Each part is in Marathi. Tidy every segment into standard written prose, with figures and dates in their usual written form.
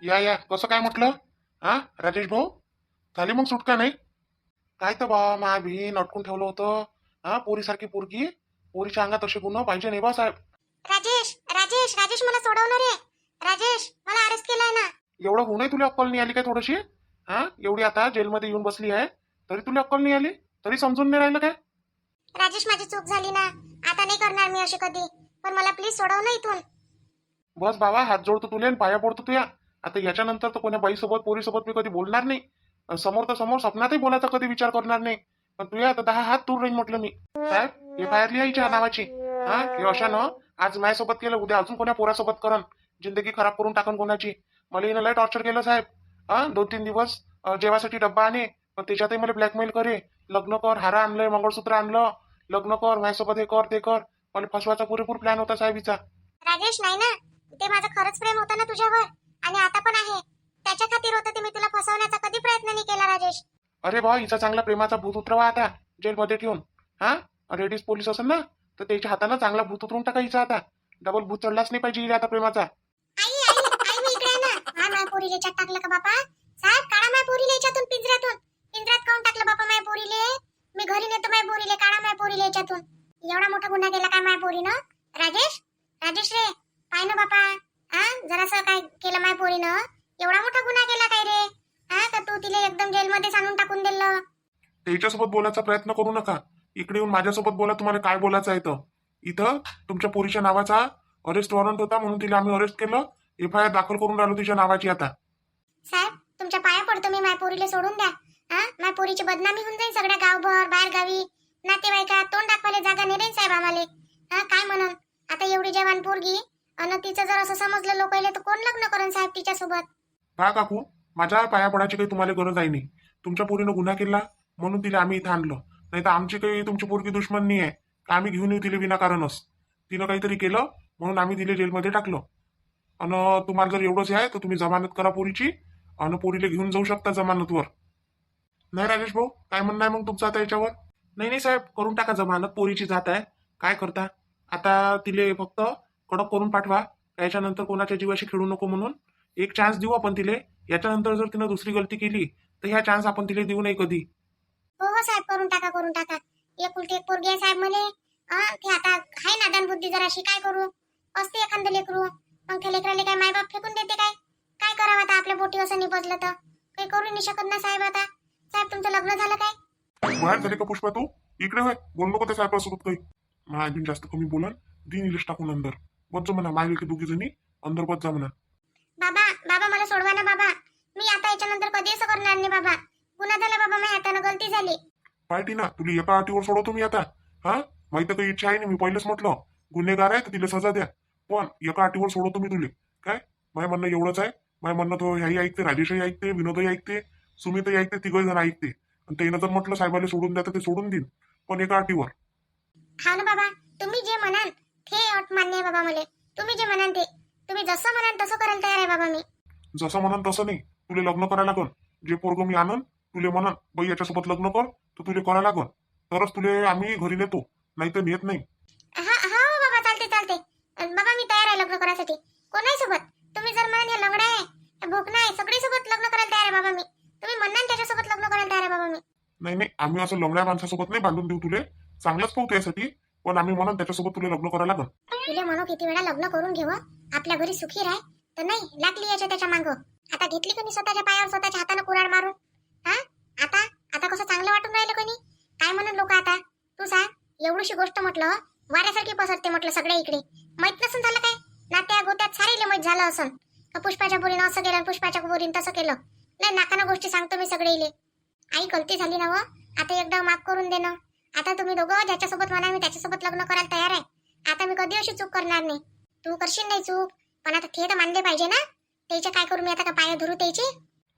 या कसं काय म्हटलं? हा राजेश भाऊ, झाली मग सुटका नाही? काय तर बा मा बहीण अटकून ठेवलं होतं. हा पोरीसारखी पोरगी, पोरीच्या अंगात असे गुन्हा पाहिजे नाही बा साहेब. राजेश राजेश राजेश मला सोडवणार रे. राजेश मला अरेस्ट केलाय ना. एवढं होऊनही तुला अक्कल नाही आली काय थोडीशी? हा एवढी आता जेलमध्ये येऊन बसली आहे तरी तुला अक्कल नाही आली? तरी समजून नाही राहिलं काय? राजेश माझी चूक झाली ना. आता नाही करणार मी अशी कधी. पण मला प्लीज सोडव ना इथून. बस बाबा, हात जोडतो तुले आणि पाया पडतो तुया. आता याच्यानंतर तर कोण्या बाईसोबत पोरीसोबत मी कधी बोलणार नाही. समोर तर समोर स्वप्नातही बोलायचा कधी विचार करणार नाही. पण तुया आता 10 हात दूर राहील म्हटलं मी. साहेब FIR लिहायच्या नावाची. हा हे अशानं आज माझ्यासोबत केलं, उद्या अजून कोण्या पोरासोबत करन, जिंदगी खराब करून टाकन कोणाची. मला हिनं लय टॉर्चर केलं साहेब. हा 2-3 दिवस जेवासाठी डब्बा आणे, पण त्याच्यातही मला ब्लॅकमेल करे. लग्न कर, हार आणलंय, मंगळसूत्र आणलं, लग्न कर माझ्यासोबत, हे कर ते कर. मला फसवायचा पुरेपूर प्लॅन होता साहेब हिचा. राजेश नाही ना, ते माझं खरंच प्रेम होतं ना तुझ्यावर. आणि आता पण आहे. त्याच्या खातीर होतं ते. मी तुला फसवण्याचा कधी प्रयत्न नाही केला राजेश. अरे बा, हिचा चांगला प्रेमाचा भूत उतरवा आता जेलमध्ये ठेवून. हा रेडीज पोलीस असेल ना, तर त्याच्या हातानं चांगला भूत उतरून टाका हिचा आता. डबल भूत चढलाच नाही पाहिजे हिला आता प्रेमाचा. आई आई आई मी इकडे आहे ना. हा माय पोरीले याच्यात टाकलं का बापा? साहेब काढा माय पोरीले याच्यातून पिंजऱ्यातून. पिंजऱ्यात काऊन टाकलं बापा माय पोरीले? मी घरी नेतो माय पोरीले. काढा माय पोरीले याच्यातून. एवढा मोठा गुन्हा केला काय माय पोरीनं? राजेश राजेश रे, पाय ना बापा. हा जरासं काय केलं माय पोरीनं? एवढा मोठा गुन्हा केला काय रे? हा का तू तिला एकदम जेलमध्ये आणून टाकून दिलं? त्याच्यासोबत बोलायचा प्रयत्न करू नका. इकडे येऊन माझ्यासोबत बोला, तुम्हाला काय बोलायचं आहे तर. इथं तुमच्या पोरीच्या नावाचा अरेस्ट वॉरंट होता म्हणून तिला आम्ही अरेस्ट केलं. FIR दाखल करून राहिलो तिच्या नावाची आता. साहेब तुमच्या पाया पडतो मी. माय पोरीले सोडून द्या. हा माय पोरीची बदनामी होऊन जाईल सगळ्या गावभर, बाहेर गावी. नातेवाईका तोंड दाखवायला जागा नाही रे साहेब आम्हाला. हा काय म्हणून आता एवढी जवान पोरगी आणि तिचं जर असं समजलं लोकांना तर कोण लग्न करण साहेब तिच्यासोबत? पहा काकू, माझ्या पाया पडायची काही तुम्हाला गरज आहे नाही. तुमच्या पोरीनं गुन्हा केला म्हणून तिला आम्ही इथं आणलं. नाही तर आमची काही तुमची पोरगी दुश्मन नाही आहे का आम्ही घेऊन येऊ तिला विनाकारणच. तिनं काहीतरी केलं म्हणून आम्ही तिला जेलमध्ये टाकलं. आणि तुम्हाला जर एवढंच आहे तर तुम्ही जमानत करा पोरीची आणि पोरीला घेऊन जाऊ शकता जमानतवर. नाही राजेश भाऊ, काय म्हणणं आहे मग तुमचं आता याच्यावर? नाही नाही साहेब, करून टाका जमानत. पोरीची जात आहे, काय करता आता. तिले फक्त कडक करून पाठवा. याच्यानंतर कोणाच्या जीवाशी खेळू नको म्हणून एक चान्स देऊ आपण तिले. याच्यानंतर जर तिनं दुसरी गलती केली तर ह्या चान्स आपण तिला देऊ नाही कधी. हो हो साहेब करून टाका करून टाका. एकुलती एक पोरगी आहे साहेब मले. ते आता हाय नादान बुद्धी जराशी. काय करू? असते एखादं लेकरू. मग त्या लेकराले काय मायबाप फेकून देते काय? काय करावं आता आपल्या पोटी असं निपजलं तर? काही करू नाही शकत ना साहेब आता. साहेब तुमचं लग्न झालं काय? बाहेर झाली का पुष्पा तू? इकडे होय, बोल नको त्या साहेबासोबत काही. मला अजून जास्त कमी बोला. दिन इलेश टाकून अंदर बस जा म्हणा. मागे की दोघी जणी अंदर बस जा म्हणा. बाबा बाबा मला सोडवा ना बाबा. मी आता याच्यानंतर कधी असं करणार नाही बाबा. गुन्हा झाला बाबा, माझ्या हातानं गलती झाली. पाहिजे ना, तुला एका अटीवर सोडवतो मी आता. हा माहित काही इच्छा आहे ना, मी पहिलेच म्हटलं गुन्हेगार आहे तर तिला सजा द्या. पण एका अटीवर सोडवतो मी तुले. काय माझ्या म्हणणं एवढंच आहे. माझ्या म्हणणं तो ह्याही ऐकते, राजेशही ऐकते, विनोदही ऐकते, सुमितही ऐकते, तिघही जण ऐकते. आणि त्यानं जर म्हटलं साहेबाला सोडून द्या तर ते सोडून देईन, पण एका अटीवर. हा ना बाबा, तुम्ही जे म्हणाल ते अट मान्य आहे बाबा मला. तुम्ही जे म्हणाल ते. तुम्ही जसं म्हणाल तसं करायला तयार आहे बाबा मी. जसं म्हणन तसं नाही, तुला लग्न करायला लागल. जे पोरग मी आणन तुले म्हणन बाई याच्यासोबत लग्न कर, तर तुले करायला लागल. तरच तुले आम्ही घरी नेतो, नाही तर नेत नाही. हा हा हो बाबा, चालते चालते. बाबा मी तयार आहे लग्न करायसाठी. कोणाही सोबत. तुम्ही जर म्हणाल हे लंगडा आहे, भोकणा आहे, सगळी सोबत लग्न करायला तयार आहे बाबा मी. तुम्ही म्हणाल त्याच्यासोबत लग्न करायला तयार आहे बाबा मी. नाही नाही, आम्ही असं लंगड्या माणसासोबत नाही बांधून देऊ तुले. चांगलंच पाहू त्यासाठी. पण आम्ही म्हणून त्याच्यासोबत तुला लग्न करायला लागल. तुले म्हणू किती वेळा लग्न करून घेऊ, आपल्या घरी सुखी राह. तर नाही लागली याच्या त्याच्या मागं. आता घेतली कोणी स्वतःच्या पायावर स्वतःच्या हाताने कुऱ्हाड मारून? हा आता आता कसं चांगलं वाटून राहिलं कोणी? काय म्हणून लोक आता? तू सांग. एवढीशी गोष्ट म्हटलं वाऱ्यासारखी पसरते म्हटलं सगळ्या इकडे. माहित नसून झालं काय? नात्या गोत्यात सारीले माहित झालं असन का पुष्पाच्या पोरीनं असं केलं, पुष्पाच्या पोरीनं तसं केलं. नाही नाकानं गोष्टी सांगतो मी सगळे इले. आई गलती झाली ना व, आता एकदा माफ करून दे ना. आता तुम्ही दोघं ज्याच्यासोबत म्हणा मी त्याच्यासोबत लग्न करायला तयार आहे. आता मी कधी अशी चूक करणार नाही. तू करशील नाही चूक, पण आता ते तर मानले पाहिजे ना. त्याचे काय करू मी आता? का पाया धरू त्याचे?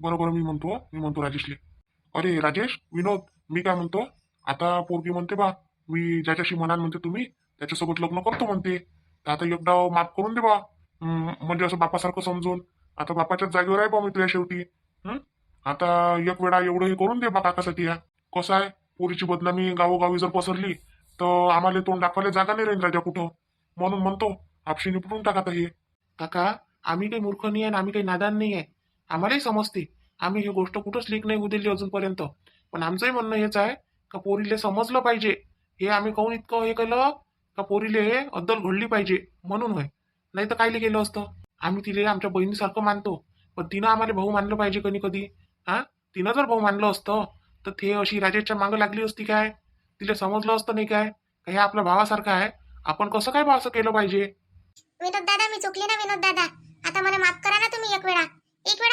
बरोबर, मी म्हणतो राजेशले. अरे राजेश, विनोद, मी काय म्हणतो, आता पोरगी म्हणते बा मी ज्याच्याशी म्हणाल म्हणते तुम्ही त्याच्यासोबत लग्न करतो म्हणते. तर आता एकदा माफ करून दे बा. म्हणजे असं बापासारखं समजून. आता बापाच्याच जागेवर आहे बा मी तुझ्या शेवटी. आता एक वेळा एवढं हे करून दे बा काकासाठी. या कसं आहे, पोरीची बदनामी गावोगावी जर पसरली तर आम्हाला तोंड दाखवायला जागा नाही राहील राजा कुठं. म्हणून म्हणतो आपशी निपटून टाका हे. काका, आम्ही काही मूर्ख नाही आहे, आम्ही काही नादान नाही आहे. आम्हालाही समजते. आम्ही ही गोष्ट कुठंच लीक नाही होऊ दिली अजूनपर्यंत. पण आमचंही म्हणणं हेच आहे का पोरीले समजलं पाहिजे. हे आम्ही काहून इतकं हे केलं का पोरीले अद्दल घडली पाहिजे म्हणून होय. नाही तर कायले केलं असतं. आम्ही तिले आमच्या बहिणीसारखं मानतो. पण तिनं आम्हाला भाऊ मानलं पाहिजे कधी कधी. हा, तिनं जर भाऊ मानलं असतं तर ते अशी राजेशच्या मागं लागली असती काय? तिला समजलं असतं नाही काय का हे आपल्या भावासारखं आहे. आपण कसं काय बा असं केलं पाहिजे? विनोद दादा मी चुकली ना विनोद दादा. आता मला माफ करा ना तुम्ही एक वेळा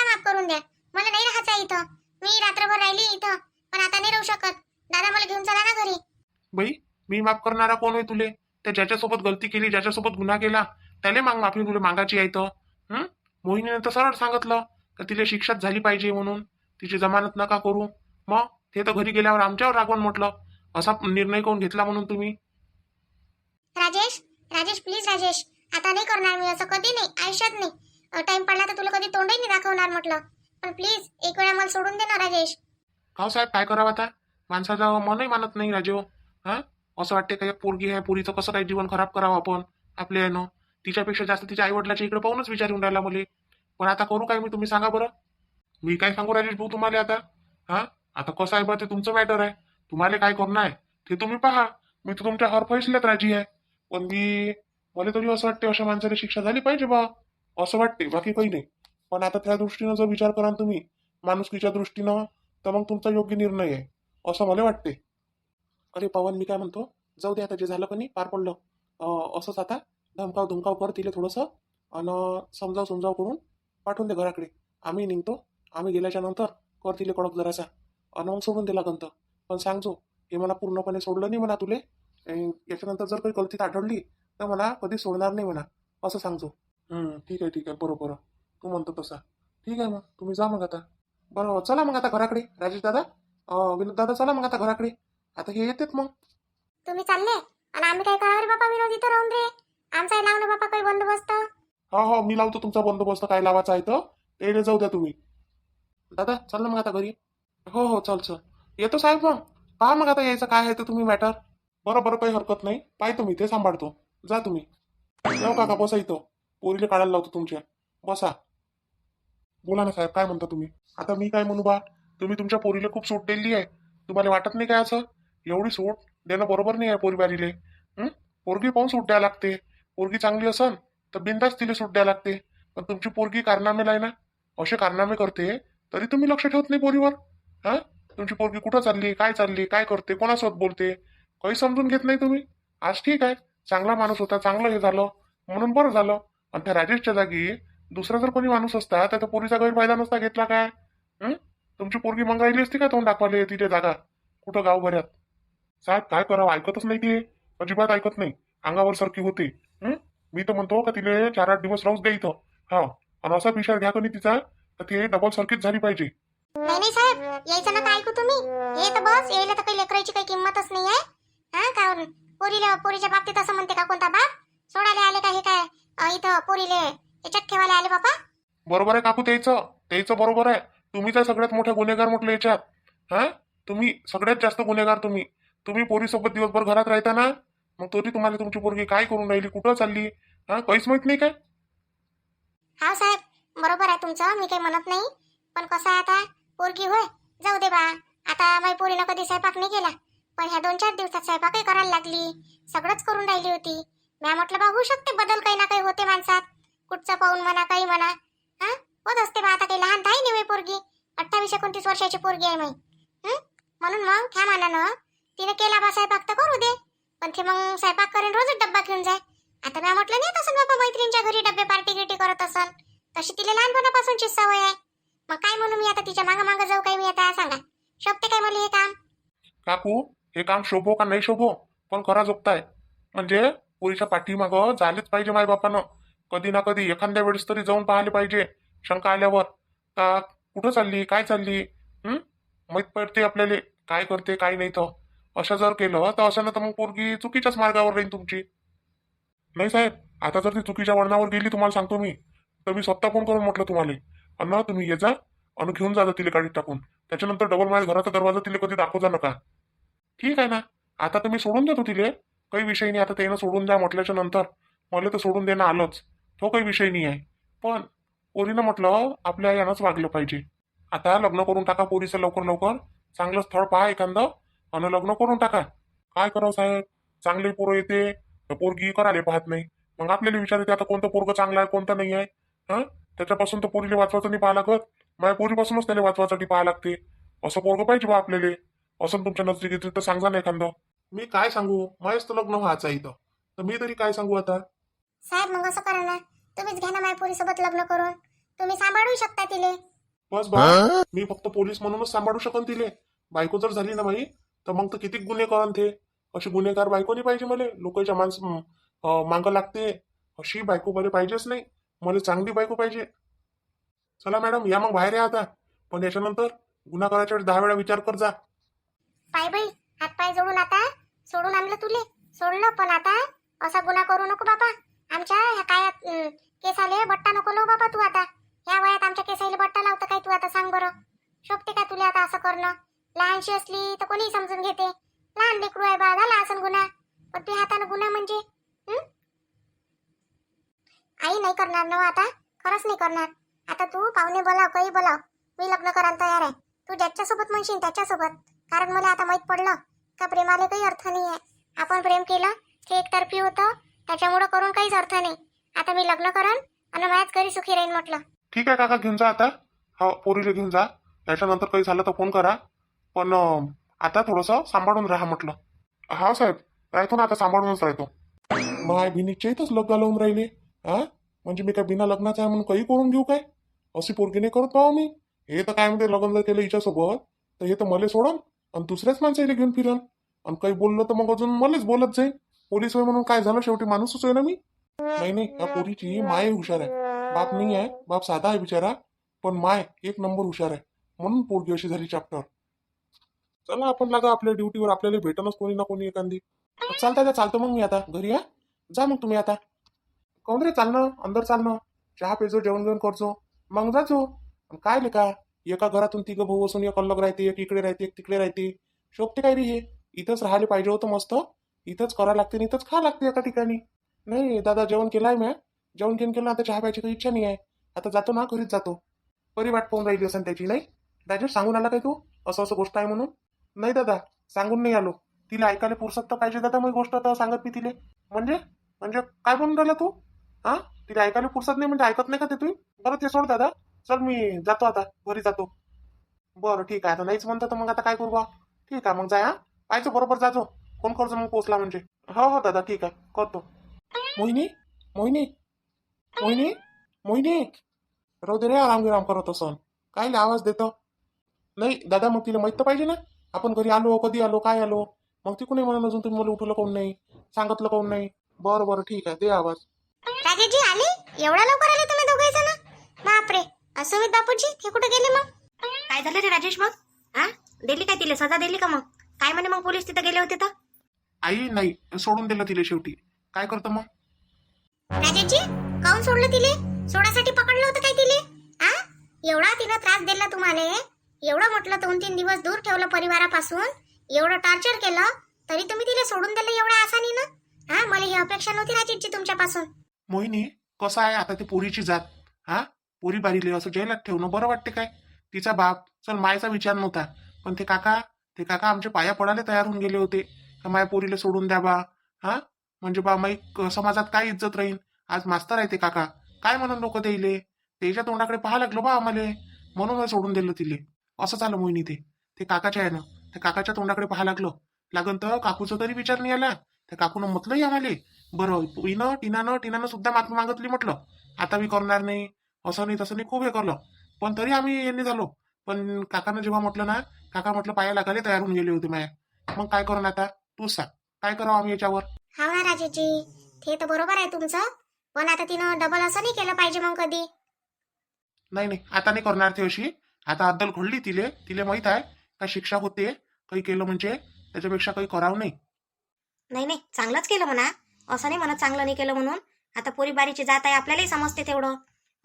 माफ करून द्या. मला नाही राहायचं इथं. मी रात्रभर राहिली इथं पण आता नाही राहू शकत. दादा मला घेऊन चला ना घरी. बाई, मी माफ करणारा कोण आहे तुले? त्या ज्याच्यासोबत गलती केली, ज्याच्यासोबत गुन्हा केला त्याला माफी तुला मागायची आहे तर. मोहिनीने तर सरळ सांगितलं का तिला शिक्षाच झाली पाहिजे म्हणून. तिची जमानत नका करू. मग ते तर घरी गेल्यावर आमच्यावर रागवून म्हटलं. असा निर्णय कोण घेतला म्हणून तुम्ही? राजेश राजेश प्लीज राजेश, आता नाही करणार मी असं. कधी नाही, आयुष्यात नाही. टाइम पडला तर तुला कधी तोंडही नाही दाखवणार म्हटलं. पण प्लीज एक वेळा मला सोडून दे ना राजेश. का साहेब, काय करावं आता? माणसाचं मनही मानत नाही राजेव. हा, असं वाटते का एक पोरगी आहे, पोरीचं कसं काय जीवन खराब करावं आपण आपल्या यानं. तिच्यापेक्षा जास्त तिच्या आई वडिलाच्या इकडे पाहूनच विचार येऊन राहिला मला. पण आता करू काय मी, तुम्ही सांगा बरं. मी काय सांगू राजेश भाऊ तुम्हाला आता? हा, आता कसं आहे बा ते तुमचं मॅटर आहे. तुम्हाला काय करणं आहे ते तुम्ही पहा. मी तर तुमच्या हर फैसल्यात राजी आहे. पण मला तरी असं वाटते अशा माणसाला शिक्षा झाली पाहिजे बा. असं वाटते, बाकी काही नाही. पण आता त्या दृष्टीनं जर विचार कराल तुम्ही माणुसकीच्या दृष्टीनं तर मग तुमचा योग्य निर्णय आहे असं मला वाटते. अरे पवन, मी काय म्हणतो, जाऊ दे आता, जे झालं का नाही पार पडलं. असंच आता धमकाव कर तिला थोडंसं. आणि समजाव करून पाठवून दे घराकडे. आम्ही निघतो. आम्ही गेल्याच्या नंतर कर तिले कडक जरासा. आणि मग सोडून दिला गंत. पण सांगतो हे मला पूर्णपणे सोडलं नाही म्हणा तुले. याच्यानंतर जर काही गलतीत आढळली तर मला कधी सोडणार नाही म्हणा असं सांगतो. ठीक आहे बरोबर. तू म्हणतो तसा. ठीक आहे, मग तुम्ही जा मग आता. बरं चला मग आता घराकडे राजेश दादा. विनोद दादा चला मग आता घराकडे. आता हे येतेत मग. तुम्ही चालले आणि आम्ही काय करावं रे बापा विनोद इथं राहून रे. आमचा हे लावणं बापा काही बंदोबस्त. हो, मी लावतो तुमचा बंदोबस्त. काय लावायचा आहे तर ते जाऊ द्या तुम्ही. दादा चल ना मग आता घरी. हो चल येतो साहेब. मग पहा मग आता यायचं काय आहे तर तुम्ही मॅटर. बरं काही हरकत नाही. पाहतो मी, ते सांभाळतो. जा तुम्ही. येऊ काका, बसा इथं. पोरीले काढायला लावतो तुमच्या. बसा. बोला ना साहेब, काय म्हणता तुम्ही? आता मी काय म्हणू बा, तुम्ही तुमच्या पोरीला खूप सूट दिली आहे. तुम्हाला वाटत नाही काय असं? एवढी सूट देणं बरोबर नाही आहे पोरीबारीले. पोरगी पाहून सूट द्यायला लागते. पोरगी चांगली असन तर बिंदास तिला सूट द्यायला लागते. पण तुमची पोरगी कारनामेला आहे ना, असे कारनामे करते तरी तुम्ही लक्ष ठेवत नाही पोरीवर. हा, तुमची पोरगी कुठं चालली, काय करते, कोणासोबत बोलते, काही समजून घेत नाही तुम्ही. आज ठीक आहे, चांगला माणूस होता, चांगलं हे झालं म्हणून बरं झालं. आणि त्या राजेशच्या जागी दुसरा जर कोणी माणूस असता तर त्या पोरीचा गैरफायदा नसता घेतला काय? तुमची पोरगी मग राहिली असती का तोंड दाखवायला तिथे जागा कुठं गावभऱ्यात? साहेब काय करावं, ऐकतच नाही ते. अजिबात ऐकत नाही. अंगावर सारखी होते. मी तर म्हणतो का तिले 4-8 दिवस राहूच द्या इथं. हा, आणि असा विचार घ्या कधी तिचा तर ती डबल सर्किट झाली पाहिजे. नाही साहेब, यायचं नका ऐकू तुम्ही. हे तर बस, यायला तर काही लेकराची काही किंमतच नाही आहे. हा, का पोरीच्या बाबतीत असं म्हणते का कोणता बाप? सोडायला आले का हे काय इथं पोरीले याच्यात ठेवायला आले बापा? बरोबर आहे काकू, त्याचं बरोबर आहे. तुम्हीच आहे सगळ्यात मोठे गुन्हेगार म्हटलं याच्यात. हा, तुम्ही सगळ्यात जास्त गुन्हेगार. तुम्ही पोरीसोबत दिवसभर घरात राहता ना, मग तरी तुम्हाला तुमची पोरगी काय करून राहिली, कुठं चालली, हा, काहीच माहित नाही काय? हा साहेब, बरोबर आहे तुमचं, मी काही म्हणत नाही. पण कसं आहे आता, पोरगी होय, जाऊ दे बा. आता माझ्या पोरीनं कधी स्वयंपाक नाही केला, पण ह्या 2-4 दिवसात स्वयंपाकही करायला लागली. सगळंच करून राहिली होती. मी म्हटलं बा होऊ शकते बदल, काही ना काही होते माणसात. कुठचं पाहून म्हणा, काही म्हणा. हा, होत असते बा. आता काही लहान आहे नाही पोरगी. 28-29 वर्षाची पोरगी आहे मी. म्हणून मग त्या मानानं तिने केला बा स्वयंपाक तर करू दे. पण ते मग स्वयंपाक करेन रोजच डब्बा घेऊन जाय. आता मी म्हटलं नाही तसं बाबा, मैत्रिणीच्या घरी डब्बे पार्टी गिटी करत असन, तशी तिला लहानपणापासूनची सवय आहे. मग काय म्हणू मी आता तिच्या मागं जाऊ काय मी आता? सांगा, शोभते काय मला हे काम? काकू, हे काम शोभो का नाही शोभो, पण करा जोगताय. म्हणजे पोरीच्या पाठीमागं झालेच पाहिजे माय बापानं. कधी ना कधी एखाद्या वेळेस तरी जाऊन पाहिले पाहिजे. शंका आल्यावर का कुठं चालली, काय चालली, माहित पडते आपल्याला काय करते काय नाही. तर असं जर केलं तर असं ना, तर मग पोरगी चुकीच्याच मार्गावर राहील तुमची. नाही साहेब, आता जर ती चुकीच्या वळणावर गेली, तुम्हाला सांगतो मी, तर मी स्वतः फोन करून म्हटलं तुम्हाला, अन्न तुम्ही ये जा आणि घेऊन जा तिला गाडीत टाकून. त्याच्यानंतर डबल माझ्या घराचा दरवाजा तिला कधी दाखवजा नका. ठीक आहे ना? आता तुम्ही सोडून देतो तिले, काही विषय नाही. आता त्यानं सोडून द्या म्हटल्याच्या नंतर मला तर सोडून देणं आलंच, तो काही विषय नाही आहे. पण पोरीनं म्हटलं आपल्या यानंच वागलं पाहिजे. आता लग्न करून टाका पोरीचं लवकर लवकर. चांगलं स्थळ पहा एखादं आणि लग्न करून टाका. काय करावं साहेब, चांगली पोरं येते तर पोरगी करायला पाहत नाही. मग आपल्याला विचार येते आता कोणतं पोरगं चांगलं आहे कोणतं नाही आहे. हा, त्याच्यापासून तर पोरीला वाचवायचं नाही पाहा लागत. माझ्या पोरीपासूनच त्याला वाचवायसाठी पाहा लागते. असं पोरगं पाहिजे बा आपल्याला. असं तुमच्या नजरेत तर सांगा ना एखादं. मी काय सांगू, माझंच तर लग्न व्हायचं आहे इथं, तर मी तरी काय सांगू आता. साहेब मग असं करा ना, तुम्हीच घ्या ना माझ्या पोरीसोबत लग्न करून. तुम्ही सांभाळू शकता तिले. बस बा, मी फक्त पोलीस म्हणूनच सांभाळू शकन तिले. बायको जर झाली ना बाई, तर मग तर किती गुन्हे करन ते. अशी गुन्हेगार बायको नाही पाहिजे मला. लोकांच्या मागं लागते अशी बायको मला पाहिजेच नाही. मला चांगली बायको पाहिजे. चला मॅडम, या मग बाहेर या आता. पण याच्यानंतर गुन्हा करायच्या वेळेस 10 वेळा विचार कर जा. पाय बाई, हातपाय जोडून आता सोडून आणलं तुले. सोडलं, पण आता असा गुन्हा करू नको बाबा. आमच्या ह्या काय केसाले बट्टा नको लावू बाबा तू आता. ह्या वयात आमच्या केसाले बट्टा लावतं काय तू आता, सांग बरं. शोभते का तुला आता असं करणं? लहानशी असली तर कोणीही समजून घेते. लहान लेकरू आहे बा, झाला असं गुन्हा. पण ते हातानं गुन्हा म्हणजे आई नाही करणार ना आता, खरंच नाही करणार. आता तू पाहुणे बोलाव, काही बोलाव, मी लग्न करायला तयार आहे. तू ज्याच्यासोबत म्हणशील त्याच्यासोबत. कारण मला आता माहित पडलं का प्रेमाला काही अर्थ नाही आहे. आपण प्रेम केलं ते एकतर्फी होतं, त्याच्यामुळं करून काहीच अर्थ नाही. आता मी लग्न करन आणि माझ्याच घरी सुखी राहीन म्हटलं. ठीक आहे काका, घेऊन जा आता. हो, पोरीला घेऊन जा. त्याच्यानंतर काही झालं तर फोन करा. पण आता थोडंसं सांभाळून राहा म्हटलं. हा साहेब, राहतो ना आता, सांभाळूनच राहतो. माय बिनीच्या इथंच लग्न लावून राहिले. हा, म्हणजे मी काय बिना लग्नाचं आहे म्हणून काही करून घेऊ काय? अशी पोरगी नाही करत पाहू मी. हे तर काय म्हणते, लग्न जर केलं हिच्यासोबत तर हे तर मला सोडन आणि दुसऱ्याच माणसाला घेऊन फिरन. आणि काही बोललं तर मग अजून मलाच बोलत जाईल. पोलीस होय म्हणून काय झालं, शेवटी माणूसच आहे ना मी. नाही नाही, या पोरीची माय हुशार आहे. बाप नाही आहे, बाप साधा आहे बिचारा. पण माय एक नंबर हुशार आहे, म्हणून पोरगी अशी झाली चॅप्टर. चला आपण लागा आपल्या ड्युटीवर, आपल्याला भेटणच कोणी ना कोणी एखादी. चालता चालतो मग मी आता घरी. या जा मग तुम्ही आता. कोण रे, चालणं अंदर चालणं. चहा पेजो, जेवण जेवण करजो, मग जाचो. काय ले का, एका घरातून तिघं भाऊ असून एक अलग राहते, एक इकडे राहते एक तिकडे राहते. शोभते काय रे हे? इथंच राहायला पाहिजे होतं मस्त. इथंच करावं लागते आणि इथंच खा लागते एका ठिकाणी. नाही दादा, जेवण केलंय मी. जेवण केलं, आता चहा प्यायची काही इच्छा नाही आहे. आता जातो ना, घरीच जातो. परी वाट पाहून राहिली असेल त्याची. नाही राजेश, सांगून आला काय तू असं असं गोष्ट आहे म्हणून? नाही दादा, सांगून नाही आलो. तिला ऐकायला पुरसत तर पाहिजे दादा, मग गोष्ट आता सांगत मी तिले. म्हणजे म्हणजे काय म्हणून राहिला तू? हा, तिला ऐकायला पुरसत नाही म्हणजे ऐकत नाही का ते तुम्ही? बरं ते सोड दादा, चल मी जातो आता, घरी जातो. बरं ठीक आहे, आता नाहीच म्हणतं तर मग आता काय करू बा. ठीक आहे मग जाय. हा, पाहिजे बरोबर जाजो. फोन करजो मग पोचला म्हणजे. हो हो दादा, ठीक आहे, करतो. मोहिनी, मोहिनी, मोहिनी, मोहिनी. राहू दे रे, आराम गिराम करत असन. काय आवाज देतो? नाही दादा, मग तिला माहित तर पाहिजे ना आपण घरी आलो, कधी आलो, काय आलो. मग ती कुणी म्हणून अजून तुम्ही मला उठवलं काऊन नाही, सांगितलं काऊन नाही. बरं बरं ठीक आहे, दे आवाज. राजेशजी आले? एवढा लवकर आले तुम्ही दोघे जण? बापरे. सुमित बापूजी हे कुठे गेले मग? काय झालं रे राजेश मग? हा, दिली काय तिला सजा दिली का मग? काय म्हणे मग पोलीस तिथं गेले होते तर? आई नाही, सोडून दिलं तिला शेवटी. काय करतो मग? राजेशजी काऊन सोडलं तिले? सोडासाठी पकडलं होतं काय तिले? हा, एवढा तिनं त्रास दिला तुम्हाला, एवढं म्हटलं 2-3 दिवस दूर ठेवलं परिवारापासून, एवढं टॉर्चर केलं, तरी तुम्ही तिला सोडून दिलं एवढ्या आसानीनं? हा, मला ही अपेक्षा नव्हती राजेशजी तुमच्यापासून. मोहिनी, कसं आहे आता ती पोरीची जात. हा, पोरी बारीले असं जेलात ठेवणं बरं वाटते काय? तिचा बाप चल मायचा विचार नव्हता, पण ते काका आमच्या पाया पडायला तयार होऊन गेले होते का माया पोरीला सोडून द्या बा. हा, म्हणजे बा माई समाजात काय इज्जत राहील. आज मास्तर आहे ते काका, काय म्हणून लोक देईले, त्याच्या तोंडाकडे पाहा लागलो बा आम्हाला, म्हणून सोडून दिलं तिले. असं झालं मोहिनी. ते काकाच्या आहे ना, त्या काकाच्या तोंडाकडे पाहा लागन तर काकूचा तरी विचार नाही आला. त्या काकूनं म्हटलंही आम्हाला, बरं टिनानं सुद्धा माफी मागितली, म्हटलं आता मी करणार नाही, असं नाही तसं नाही, खूप हे करलं. पण तरी आम्ही यांनी झालो. पण काकानं जेव्हा म्हटलं ना, काका म्हटलं पाया लागायला तयार होऊन गेले होते माया. मग काय करू आता तूच सांग, काय करावं आम्ही याच्यावर? हा ना राजेशजी, ते तर बरोबर आहे तुमचं, पण आता तिनं डबल असं नाही केलं पाहिजे मग कधी. नाही आता नाही करणार ती अशी. आता अद्दल घडली तिले माहित आहे काय शिक्षा होते. काही केलं म्हणजे त्याच्यापेक्षा काही करावं नाही. नाही चांगलंच केलं म्हणा, असं नाही म्हणत चांगलं नाही केलं म्हणून. आता पोरी बारीची जात आहे, आपल्यालाही समजते तेवढं,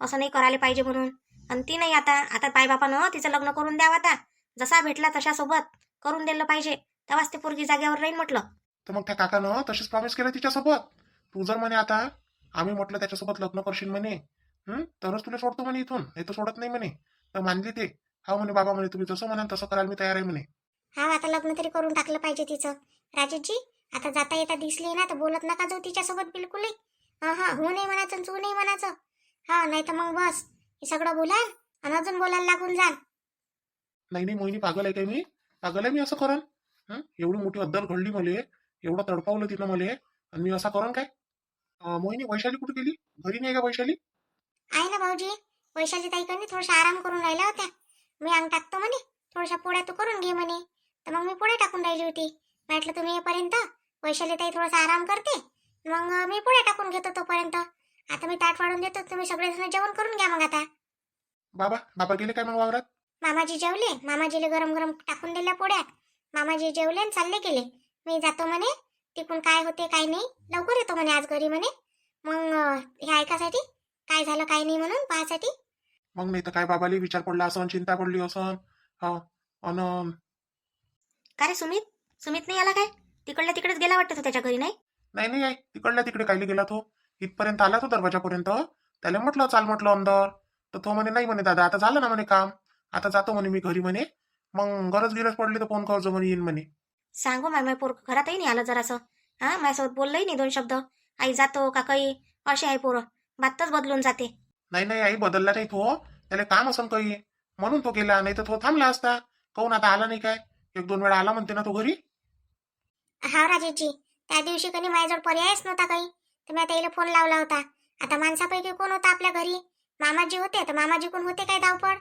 असं नाही करायला पाहिजे म्हणून. आणि ती नाही आता बापानं तिचं लग्न करून द्यावं. आता जसा भेटला तशा सोबत करून दिलं पाहिजे, तेव्हाच ते पोरगी जागेवर राहील म्हटलं. तर मग त्या काकानं तशीच प्रॉमिस केलं तिच्यासोबत. तू जर म्हणे आता आम्ही म्हटलं त्याच्यासोबत लग्न करशील म्हणे, तरच तुला सोडतो म्हणे इथून, नाही तर सोडत नाही म्हणे. तर मानली ते. हा म्हणे बाबा म्हणे तुम्ही जसं म्हणाल तसं करायला मी तयार आहे म्हणे. हा आता लग्न तरी करून टाकलं पाहिजे तिचं. राजेशजी, आता जाता येता दिसली ना तर बोलत नका जाऊ तिच्यासोबत बिलकुलही. हा हा, हो नाही म्हणायचं, तू नाही म्हणायचं. हा नाही तर मग बस हे सगळं बोलाल आणि अजून बोलायला लागून जाल. नाही नाही मोहिनी, पागल आहे काय मी? पागल आहे मी असं करन? एवढी मोठी अद्दल घडली मले, एवढं तडपावलं तिनं मले, आणि मी असा करन काय? मोहिनी, वैशाली कुठे गेली? घरी नाही का वैशाली? आहे ना भाऊजी, वैशाली ताईकडे थोडासा आराम करून राहिल्या होत्या. मी अंग टाकतो म्हणे, थोड्याशा पोळ्या तू करून घे म्हणे. तर मग मी पोळ्या टाकून राहिली होती. म्हटलं तुम्ही येईपर्यंत वैशाली ताई थोडासा आराम करते, मग मी पोळ्या टाकून घेतो तोपर्यंत. आता मी ताट वाढून देतो, तुम्ही सगळेजण जेवण करून घ्या मग आता. बाबा बाबा गेले काय मग वावरात? मामाजी जेवले, मामाजीले गरम गरम टाकून दिल्या पोळ्या. मामाजी जेवले आणि चालले गेले. मी जातो म्हणे, तिकून काय होते काय नाही, लवकर येतो म्हणे आज घरी म्हणे. मग हे ऐकासाठी काय झालं काय नाही म्हणून पाहासाठी. मग नाही तर काय, बाबाला विचार पडला असं, चिंता पडली असं. हा. अन का रे सुमित? सुमित नाही आला काय? तिकडल्या तिकडेच गेला वाटतं तो त्याच्या घरी, नाही? नाही नाही आहे, तिकडल्या तिकडे कायले गेला तो? इथपर्यंत आला तो दरवाजापर्यंत. त्याला म्हटलं चाल म्हटलं अंदर. तर तो म्हणे नाही म्हणे दादा, आता झालं ना म्हणे काम, आता जातो म्हणे मी घरी म्हणे. मग गरज पडली तर फोन करजो म्हणे, येईन म्हणे. सांगू माय पोर घरातही नाही आलं जरासं. हा, माझ्यासोबत बोललंही नाही 2 शब्द. आई जातो का काही, असे आहे पोरं, बातच बदलून जाते. नाही नाही आई, बदलला नाही तो. त्याला काम असं काही म्हणून तो गेला, नाही तर तो थांबला असता. काहून आता आला नाही काय? 1-2 वेळा आला म्हणते ना तो घरी. हा राजेशजी, त्या दिवशी कधी माझ्याजवळ पर्यायच नव्हता काही, तर मी त्याला फोन लावला होता. आता माणसापैकी कोण होता आपल्या घरी? मामाजी होते, तर मामाजी कोण होते काय धावपळ.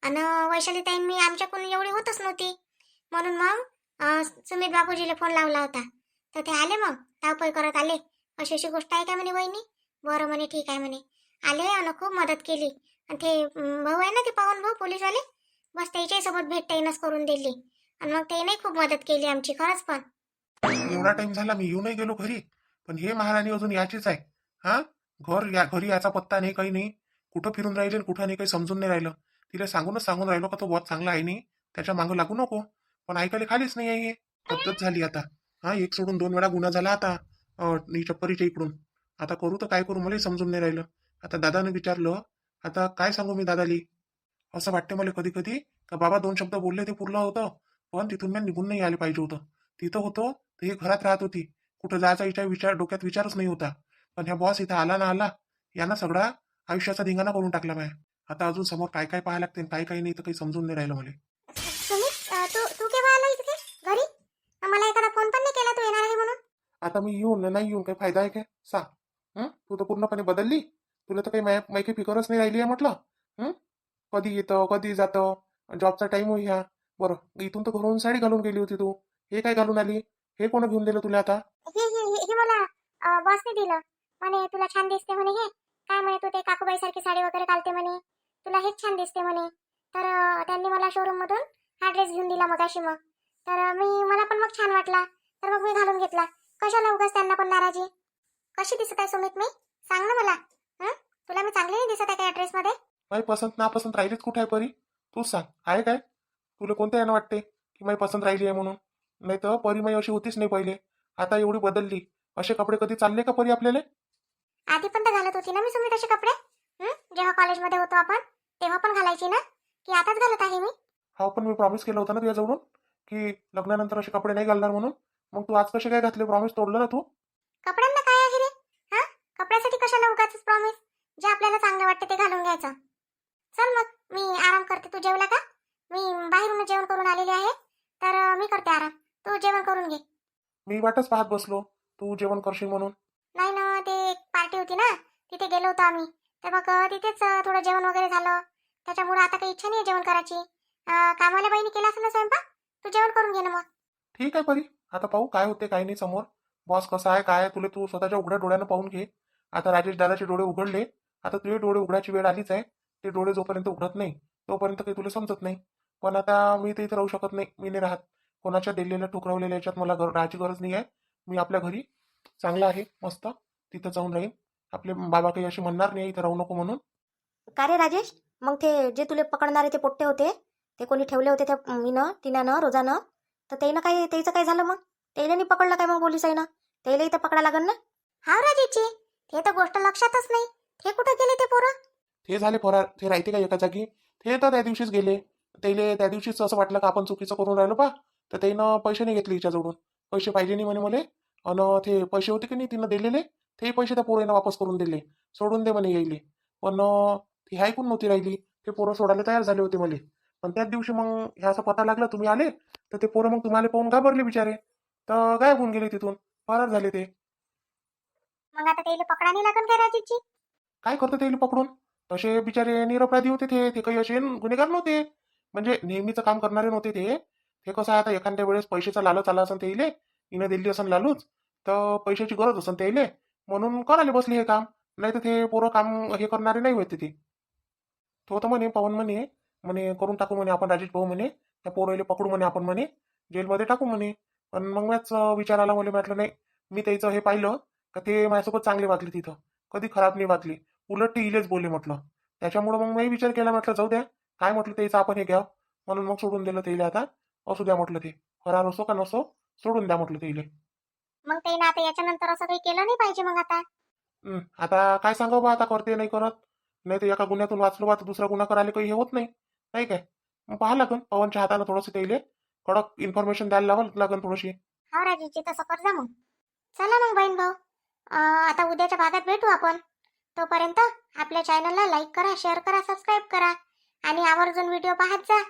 आणि वैशाली ताईन मी आमच्याकडून एवढी होतच नव्हती. म्हणून मग सुमित बापूजीला फोन लावला होता. तर ते आले, मग धावपळ करत आले. अशी अशी गोष्ट आहे काय म्हणे वहिनी? बरं म्हणे, ठीक आहे म्हणे. आले आणि खूप मदत केली. आणि ते भाऊ आहे ना, ते पवन भाऊ पोलीसवाले, बस त्याच्याही सोबत भेट टाईनच करून दिली. आणि मग त्याने खूप मदत केली आमची, खरंच. पण एवढा टाइम झाला मी येऊ नाही गेलो घरी, पण हे महाराणी अजून याचीच आहे. हा, घरी याचा पत्ता नाही, काही नाही. कुठं फिरून राहिले आणि कुठं नाही, काही समजून नाही राहिलं. तिला सांगून राहिलो का तो बहुत चांगला आहे, नाही त्याच्या मागं लागू नको. पण ऐकायला खालीच नाही आहे. पद्धत झाली आता. हा, एक सोडून 2 वेळा गुन्हा झाला आता चप्परीच्या इकडून. आता करू तर काय करू, मलाही समजून नाही राहिलं. आता दादाने विचारलं, आता काय सांगू मी दादाली. असं वाटतं मला कधी कधी का बाबा 2 शब्द बोलले ते पुरलं होतं, पण तिथून मी निघून नाही आले पाहिजे होतं. तिथं होतो तर हे घरात राहत होती, कुठं जायचा डोक्यात विचारच नाही होता. पण ह्या बॉस इथं आला ना आला, यानं सगळा आयुष्याचा धिंगाणा करून टाकला माया. आता अजून समोर काय काय पाहायला लागते, काय काय नाही, तर काही समजून नाही राहिलं मला. सुमित, तू तू केव्हा आला इथे घरी? मला एखादा फोन पण नाही केला तू येणार आहे म्हणून. आता मी येऊन नाही येऊन काही फायदा आहे काय सांग? तू तर पूर्णपणे बदलली. तुला तर काही माहिती फिकरच नाही राहिली आहे म्हटलं. कधी येतं कधी जातं, जॉबचा टाइम होई ह्या. बरं, इथून तर घरून साडी घालून गेली होती तू, हे काय घालून आली? हे कोण घेऊन दिलं तुला आता? हे मला बॉसने दिलं म्हणे, तुला छान दिसते म्हणे. हे काय म्हणे, तू ते काकूबाई सारखी साडी वगैरे घालते म्हणे, तुला हेच छान दिसते म्हणे. तर त्यांनी मला शोरूम मधून हा ड्रेस घेऊन दिला मगाशी. मग तर मला पण मग छान वाटला, तर मग मी घालून घेतला. कशाला उगाच त्यांना पण नाराजी? कशी दिसत आहे सुमित मी? सांग ना मला. तुला मी चांगली नाही दिसत आहे का या ड्रेस मध्ये? माझी पसंत नापसंत राहिलीच कुठे आहे परी? तूच सांग, आहे काय? तुला कोणत्या यानं वाटते की माझी पसंत राहिली आहे म्हणून? नाही तर परी माई अशी होतीच नाही पहिले, आता एवढी बदलली. असे कपडे कधी चालले का परी आपल्याला? आधी पण तर घालत होती ना मी सुमित असे कपडे. जेव्हा कॉलेजमध्ये होतो आपण तेव्हा पण घालायची ना, की आताच घालत आहे मी? हा, पण मी प्रॉमिस केलं होतं ना तुझ्याजवळून की लग्नानंतर असे कपडे नाही घालणार म्हणून. मग तू आज कसे काय घातले? प्रॉमिस तोडलं ना तू. कपड्यांना काय आहे रे? हा, कपड्यासाठी कशाला उगाच प्रॉमिस? जे आपल्याला चांगलं वाटतं ते घालून घ्यायचं. चल मग मी आराम करते. तू जेवला का? मी बाहेरून जेवण करून आलेली आहे, तर मी करते आराम. तू जेवण करून घे. मी वाटच पाहत बसलो तू जेवण करशील म्हणून. नाही ना, ते एक पार्टी होती ना, तिथे गेलो होतो आम्ही. तर मग तिथेच थोडं जेवण वगैरे झालं. त्याच्यामुळे आता काही इच्छा नाही जेवण करायची. कामाला बाईने केला असेल ना स्वयंपाक, तू जेवण करून घे ना मग. ठीक आहे परी, आता पाहू काय होते काय नाही समोर. बॉस कसा आहे काय तुला तू स्वतःच्या उघड्या डोळ्यानं पाहून घे. आता राजेश दादाचे डोळे उघडले, आता तुझे डोळे उघडायची वेळ आलीच आहे. ते डोळे जोपर्यंत उघडत नाही तोपर्यंत काही तुला समजत नाही. पण आता मी तर इथे राहू शकत नाही, मी नाही राहत. कोणाच्या दिल्लीला ठुकरवलेल्या याच्यात मला राहायची गरज नाही आहे. मी आपल्या घरी चांगला आहे मस्त, तिथं जाऊन राहीन. आपले बाबा काही असे म्हणणार नाही इथं राहू नको म्हणून. का रे राजेश, मग ते जे तुले पकडणारे ते पोट्टे होते, ते कोणी ठेवले होते त्या मीनं तिनं रोजानं, तर त्यानं काय, त्याचं काय झालं? मग त्याला नाही पकडलं काय मग पोलिसांना? त्याला इथं पकडा लागन ना. हा राजेशजी, ते तर गोष्ट लक्षातच नाही. ते कुठं गेले ते पोरं? ते झाले फरार. ते राहते का एका जागी? ते तर त्या दिवशीच गेले. त्याला त्या दिवशीच असं वाटलं का आपण चुकीचं करून राहिलो बा, तर त्यानं पैसे नाही घेतले हिच्याजवळून. पैसे पाहिजे नाही म्हणे मला. आणि ते पैसे होते की नाही तिनं दिलेले, ते पैसे त्या पोरीनं वापस करून दिले. सोडून दे म्हणे यायले. पण ती ऐकून नव्हती राहिली. ते पोरं सोडायला तयार झाले होते मला. पण त्याच दिवशी मग ह्या असं पता लागला तुम्ही आले, तर ते पोरं मग तुम्हाला पाहून घाबरले बिचारे. तर गायब होऊन गेले तिथून. फरार झाले ते. मग आता त्याला पकडा नाही लागन काय राजूची? काय करतो ते पकडून? तसे बिचारे निरपराधी होते ते. ते काही असे गुन्हेगार नव्हते. म्हणजे नेहमीचं काम करणारे नव्हते ते. ते कसं आहे, आता एखाद्या वेळेस पैशाचा लालच आला असेल त्याइले, हिनं दिल्ली असेल लालूच, तर पैशाची गरज असेल त्याइले, म्हणून करायला बसले हे काम. नाही तर ते पोरं काम हे करणारे नाही होते ते. तो तर म्हणे पवन म्हणे म्हणे करून टाकू म्हणे आपण राजेश भाऊ म्हणे, त्या पोराला पकडू म्हणे आपण म्हणे, जेलमध्ये टाकू म्हणे. पण मग मॅच विचार आला मला, म्हटलं नाही. मी त्याचं हे पाहिलं का ते माझ्यासोबत चांगले वागले तिथं, कधी खराब नाही वागले. उलट ते इलेच बोलले म्हटलं. त्याच्यामुळं मग मी विचार केला, म्हटलं जाऊ द्या, काय म्हटलं त्याचं आपण हे घ्यावं. म्हणून मग सोडून दिलं त्याला. आता असू द्या म्हटलं, ते फरार असो का नसो, सोडून द्या म्हटलं त्याला. मग त्यानं आता याच्यानंतर असं काही केलं नाही पाहिजे मग आता. आता काय सांगावं बा, आता करते नाही करत. नाही तर एका गुन्ह्यातून वाचलो बा, तर दुसरा गुन्हा करायला काही हे होत नाही. नाही काय? मग पाहा लागन पवनच्या हातानं थोडंसं त्याला कडक इन्फॉर्मेशन द्यायला लावाल लागन थोडीशी. हो राजूची, तसं कर जा मग. चला मग बहीण भाऊ, आता उद्याच्या भागात भेटू आपण. तोपर्यंत आपल्या चॅनलला लाईक करा, शेअर करा, सबस्क्राईब करा आणि आवर्जून व्हिडिओ पाहत जा.